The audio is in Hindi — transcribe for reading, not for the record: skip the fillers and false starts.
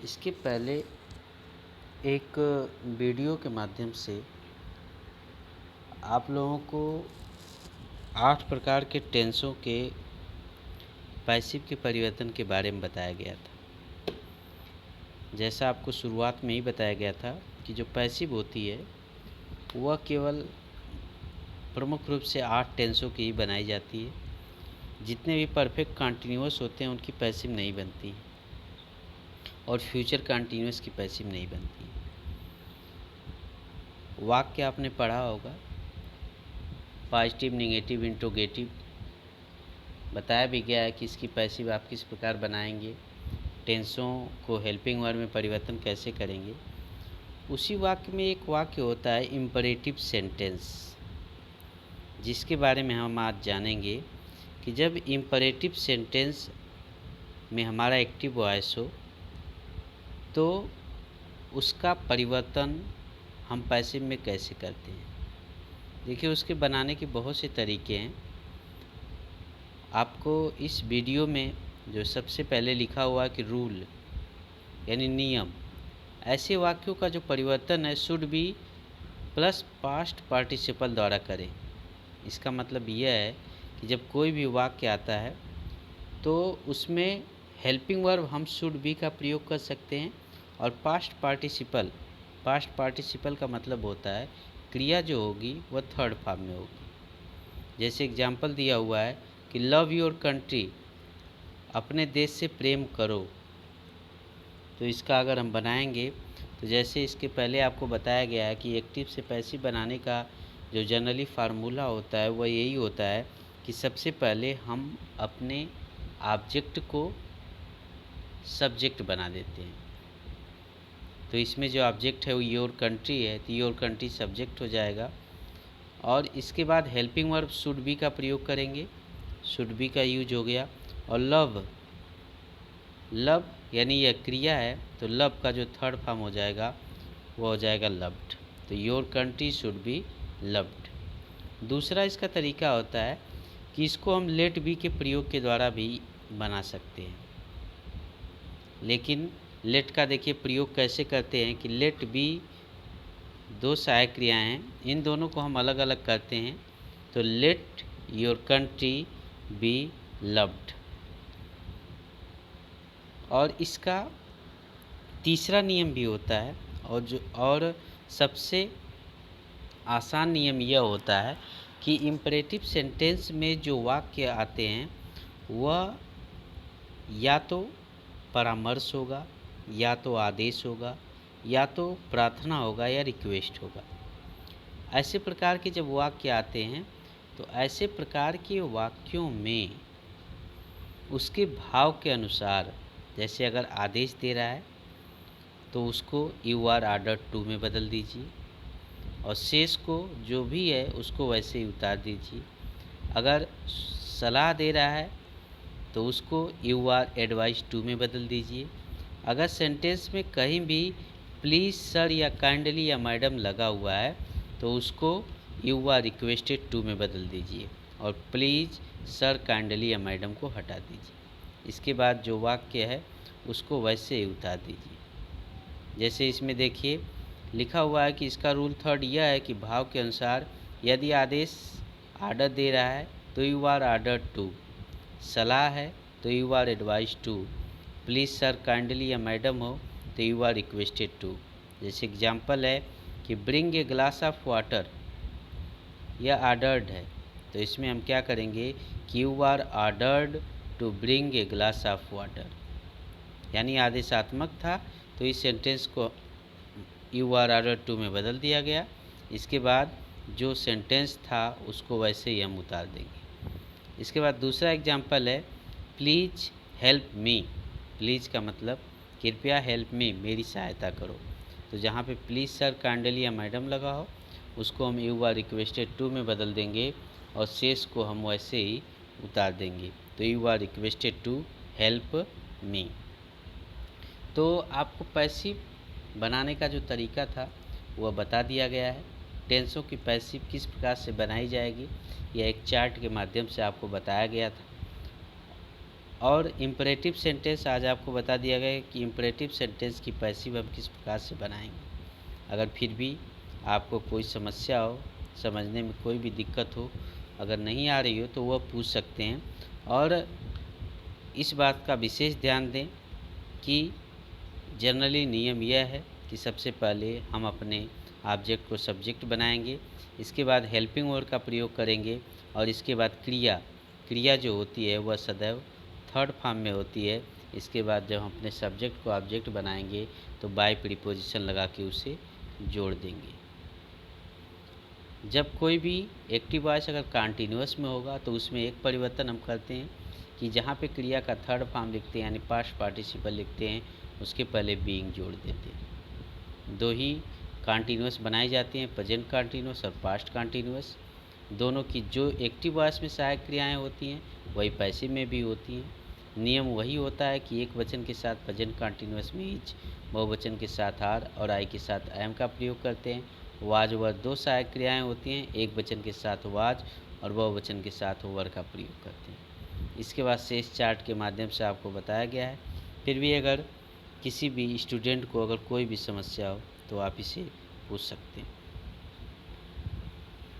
इसके पहले एक वीडियो के माध्यम से आप लोगों को 8 प्रकार के टेंसों के पैसिव के परिवर्तन के बारे में बताया गया था। जैसा आपको शुरुआत में ही बताया गया था कि जो पैसिव होती है वह केवल प्रमुख रूप से 8 टेंसों की ही बनाई जाती है। जितने भी परफेक्ट कंटिन्यूअस होते हैं उनकी पैसिव नहीं बनती है और फ्यूचर कंटिन्यूअस की पैसिव नहीं बनती है। वाक्य आपने पढ़ा होगा, पॉजिटिव, नेगेटिव, इंट्रोगेटिव। बताया भी गया है कि इसकी पैसिव आप किस प्रकार बनाएंगे, टेंसों को हेल्पिंग वर्ब में परिवर्तन कैसे करेंगे। उसी वाक्य में एक वाक्य होता है इम्परेटिव सेंटेंस, जिसके बारे में हम आज जानेंगे कि जब इम्परेटिव सेंटेंस में हमारा एक्टिव वॉइस हो तो उसका परिवर्तन हम पैसिव में कैसे करते हैं। देखिए, उसके बनाने के बहुत से तरीके हैं। आपको इस वीडियो में जो सबसे पहले लिखा हुआ है कि रूल यानी नियम, ऐसे वाक्यों का जो परिवर्तन है should be plus past participle द्वारा करें। इसका मतलब यह है कि जब कोई भी वाक्य आता है तो उसमें हेल्पिंग वर्ब हम शुड बी का प्रयोग कर सकते हैं और पास्ट पार्टिसिपल का मतलब होता है क्रिया जो होगी वह थर्ड फॉर्म में होगी। जैसे एग्जाम्पल दिया हुआ है कि लव योर कंट्री, अपने देश से प्रेम करो। तो इसका अगर हम बनाएंगे तो जैसे इसके पहले आपको बताया गया है कि एक्टिव से पैसिव बनाने का जो जनरली फार्मूला होता है वह यही होता है कि सबसे पहले हम अपने ऑब्जेक्ट को सब्जेक्ट बना देते हैं। तो इसमें जो ऑब्जेक्ट है वो योर कंट्री है, तो योर कंट्री सब्जेक्ट हो जाएगा। और इसके बाद हेल्पिंग वर्ब शुड बी का प्रयोग करेंगे, शुड बी का यूज हो गया। और लव यानी यह क्रिया है, तो लव का जो थर्ड फॉर्म हो जाएगा वो हो जाएगा लव्ड। तो your country should be loved. दूसरा इसका तरीका होता है कि इसको हम लेट बी के प्रयोग के द्वारा भी बना सकते हैं। लेकिन लेट का देखिए प्रयोग कैसे करते हैं कि लेट बी दो सहायक क्रियाएं हैं, इन दोनों को हम अलग अलग करते हैं। तो let your country be loved. और इसका तीसरा नियम भी होता है और सबसे आसान नियम यह होता है कि इम्परेटिव सेंटेंस में जो वाक्य आते हैं वह या तो परामर्श होगा, या तो आदेश होगा, या तो प्रार्थना होगा, या रिक्वेस्ट होगा। ऐसे प्रकार के जब वाक्य आते हैं तो ऐसे प्रकार के वाक्यों में उसके भाव के अनुसार, जैसे अगर आदेश दे रहा है तो उसको यू आर ऑर्डर्ड टू में बदल दीजिए और शेष को जो भी है उसको वैसे ही उतार दीजिए। अगर सलाह दे रहा है तो उसको यू आर एडवाइज टू में बदल दीजिए। अगर सेंटेंस में कहीं भी प्लीज़ सर या काइंडली या मैडम लगा हुआ है तो उसको यू आर रिक्वेस्टेड टू में बदल दीजिए और प्लीज़ सर काइंडली या मैडम को हटा दीजिए। इसके बाद जो वाक्य है उसको वैसे ही उतार दीजिए। जैसे इसमें देखिए लिखा हुआ है कि इसका रूल थर्ड यह है कि भाव के अनुसार यदि आदेश आर्डर दे रहा है तो यू आर ऑर्डर टू, सलाह है तो you are advised to, please sir kindly या मैडम हो तो यू आर रिक्वेस्टेड टू। जैसे एग्जाम्पल है कि bring a glass of water, यह ऑर्डर्ड है तो इसमें हम क्या करेंगे कि you are ordered to bring a glass of water, यानी आदेशात्मक था तो इस सेंटेंस को यू आर ऑर्डर टू में बदल दिया गया। इसके बाद जो सेंटेंस था उसको वैसे ही हम उतार देंगे। इसके बाद दूसरा एग्जाम्पल है प्लीज़ हेल्प मी। प्लीज़ का मतलब कृपया हेल्प मी, मेरी सहायता करो। तो जहाँ पे प्लीज़ सर काइंडली या मैडम लगा हो उसको हम यू आर रिक्वेस्टेड टू में बदल देंगे और शेष को हम वैसे ही उतार देंगे। तो you are requested to help me. तो आपको पैसिव बनाने का जो तरीका था वह बता दिया गया है। टेंसों की पैसिव किस प्रकार से बनाई जाएगी यह एक चार्ट के माध्यम से आपको बताया गया था। और इम्परेटिव सेंटेंस आज आपको बता दिया गया है कि इम्परेटिव सेंटेंस की पैसिव हम किस प्रकार से बनाएंगे। अगर फिर भी आपको कोई समस्या हो, समझने में कोई भी दिक्कत हो, अगर नहीं आ रही हो तो वह पूछ सकते हैं। और इस बात का विशेष ध्यान दें कि जनरली नियम यह है कि सबसे पहले हम अपने ऑब्जेक्ट को सब्जेक्ट बनाएंगे, इसके बाद हेल्पिंग वर्ब का प्रयोग करेंगे और इसके बाद क्रिया जो होती है वह सदैव थर्ड फॉर्म में होती है। इसके बाद जब हम अपने सब्जेक्ट को ऑब्जेक्ट बनाएंगे तो बाय प्रीपोजिशन लगा के उसे जोड़ देंगे। जब कोई भी एक्टिव वॉइस अगर कंटिन्यूअस में होगा तो उसमें एक परिवर्तन हम करते हैं कि जहाँ पे क्रिया का थर्ड फॉर्म लिखते हैं यानी पास्ट पार्टिसिपल लिखते हैं, उसके पहले बीइंग जोड़ देते हैं। दो ही कंटिन्यूअस बनाई जाती हैं, प्रेजेंट कंटिन्यूअस और पास्ट कंटिन्यूअस। दोनों की जो एक्टिव वॉइस में सहायक क्रियाएं होती हैं वही पैसिव में भी होती हैं। नियम वही होता है कि एक वचन के साथ प्रेजेंट कंटिन्यूअस में इज, बहुवचन के साथ आर और आई के साथ एम का प्रयोग करते हैं। वाज वर दो सहायक क्रियाएं होती हैं, एक वचन के साथ वाज और बहुवचन के साथ वर का प्रयोग करते हैं। इसके बाद शेष चार्ट के माध्यम से आपको बताया गया है। फिर भी अगर किसी भी स्टूडेंट को अगर कोई भी समस्या हो तो आप इसे पूछ सकते हैं।